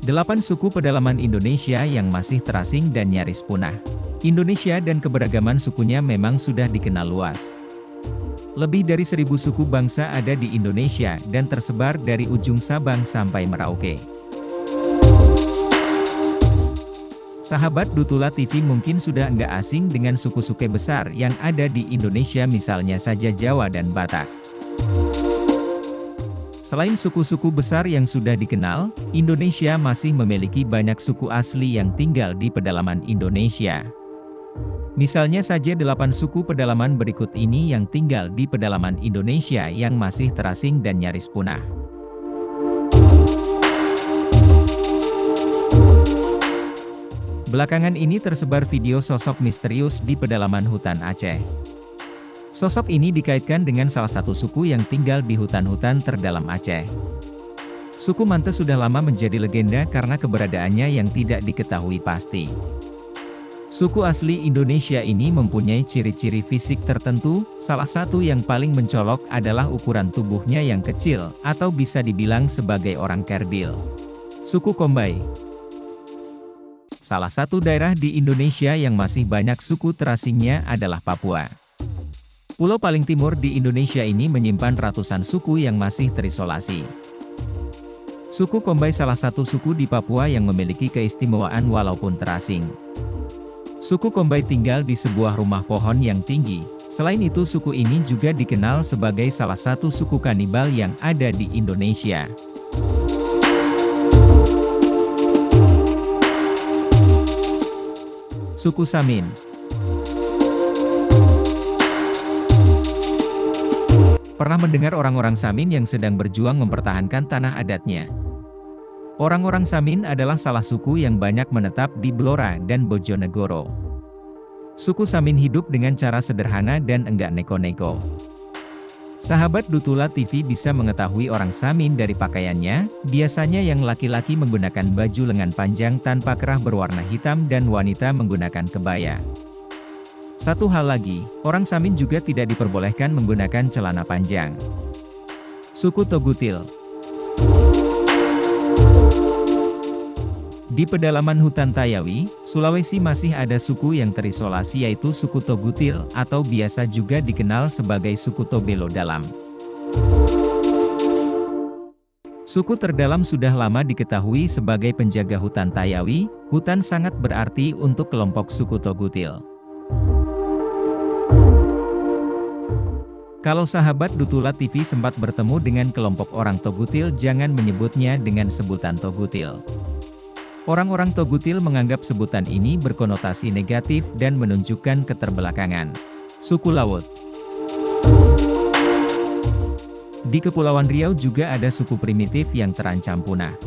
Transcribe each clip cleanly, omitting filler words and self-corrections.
8 suku pedalaman Indonesia yang masih terasing dan nyaris punah. Indonesia dan keberagaman sukunya memang sudah dikenal luas. Lebih dari 1000 suku bangsa ada di Indonesia dan tersebar dari ujung Sabang sampai Merauke. Sahabat Dutula TV mungkin sudah nggak asing dengan suku-suku besar yang ada di Indonesia, misalnya saja Jawa dan Batak. Selain suku-suku besar yang sudah dikenal, Indonesia masih memiliki banyak suku asli yang tinggal di pedalaman Indonesia. Misalnya saja 8 suku pedalaman berikut ini yang tinggal di pedalaman Indonesia yang masih terasing dan nyaris punah. Belakangan ini tersebar video sosok misterius di pedalaman hutan Aceh. Sosok ini dikaitkan dengan salah satu suku yang tinggal di hutan-hutan terdalam Aceh. Suku Mante sudah lama menjadi legenda karena keberadaannya yang tidak diketahui pasti. Suku asli Indonesia ini mempunyai ciri-ciri fisik tertentu, salah satu yang paling mencolok adalah ukuran tubuhnya yang kecil, atau bisa dibilang sebagai orang kerdil. Suku Kombai. Salah satu daerah di Indonesia yang masih banyak suku terasingnya adalah Papua. Pulau paling timur di Indonesia ini menyimpan ratusan suku yang masih terisolasi. Suku Kombai salah satu suku di Papua yang memiliki keistimewaan walaupun terasing. Suku Kombai tinggal di sebuah rumah pohon yang tinggi. Selain itu, suku ini juga dikenal sebagai salah satu suku kanibal yang ada di Indonesia. Suku Samin. Pernah mendengar orang-orang Samin yang sedang berjuang mempertahankan tanah adatnya? Orang-orang Samin adalah salah suku yang banyak menetap di Blora dan Bojonegoro. Suku Samin hidup dengan cara sederhana dan enggak neko-neko. Sahabat Dutula TV bisa mengetahui orang Samin dari pakaiannya, biasanya yang laki-laki menggunakan baju lengan panjang tanpa kerah berwarna hitam dan wanita menggunakan kebaya. Satu hal lagi, orang Samin juga tidak diperbolehkan menggunakan celana panjang. Suku Togutil. Di pedalaman hutan Tayawi, Sulawesi masih ada suku yang terisolasi yaitu suku Togutil, atau biasa juga dikenal sebagai suku Tobelo Dalam. Suku terdalam sudah lama diketahui sebagai penjaga hutan Tayawi, hutan sangat berarti untuk kelompok suku Togutil. Kalau sahabat Dutula TV sempat bertemu dengan kelompok orang Togutil, jangan menyebutnya dengan sebutan Togutil. Orang-orang Togutil menganggap sebutan ini berkonotasi negatif dan menunjukkan keterbelakangan. Suku Laut. Di Kepulauan Riau juga ada suku primitif yang terancam punah.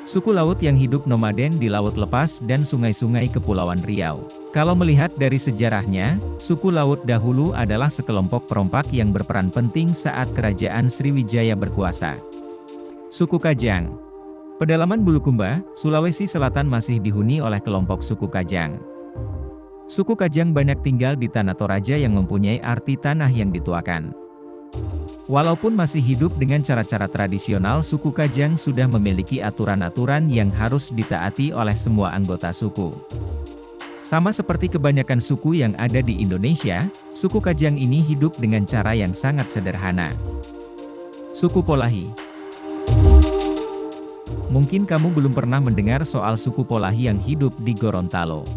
Suku laut yang hidup nomaden di laut lepas dan sungai-sungai Kepulauan Riau. Kalau melihat dari sejarahnya, suku laut dahulu adalah sekelompok perompak yang berperan penting saat Kerajaan Sriwijaya berkuasa. Suku Kajang. Pedalaman Bulukumba, Sulawesi Selatan masih dihuni oleh kelompok suku Kajang. Suku Kajang banyak tinggal di Tanah Toraja yang mempunyai arti tanah yang dituakan. Walaupun masih hidup dengan cara-cara tradisional, suku Kajang sudah memiliki aturan-aturan yang harus ditaati oleh semua anggota suku. Sama seperti kebanyakan suku yang ada di Indonesia, suku Kajang ini hidup dengan cara yang sangat sederhana. Suku Polahi. Mungkin kamu belum pernah mendengar soal suku Polahi yang hidup di Gorontalo.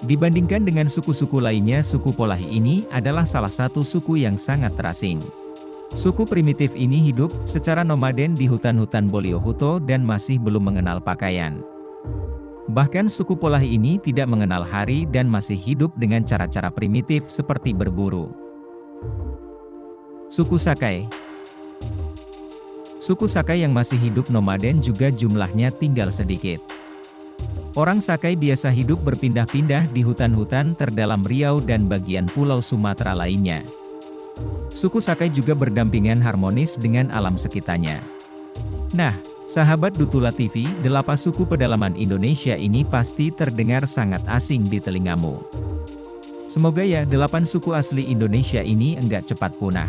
Dibandingkan dengan suku-suku lainnya, suku Polahi ini adalah salah satu suku yang sangat terasing. Suku primitif ini hidup secara nomaden di hutan-hutan Boliohuto dan masih belum mengenal pakaian. Bahkan suku Polahi ini tidak mengenal hari dan masih hidup dengan cara-cara primitif seperti berburu. Suku Sakai. Suku Sakai yang masih hidup nomaden juga jumlahnya tinggal sedikit. Orang Sakai biasa hidup berpindah-pindah di hutan-hutan terdalam Riau dan bagian pulau Sumatera lainnya. Suku Sakai juga berdampingan harmonis dengan alam sekitarnya. Nah, sahabat Dutula TV, 8 suku pedalaman Indonesia ini pasti terdengar sangat asing di telingamu. Semoga ya 8 suku asli Indonesia ini enggak cepat punah.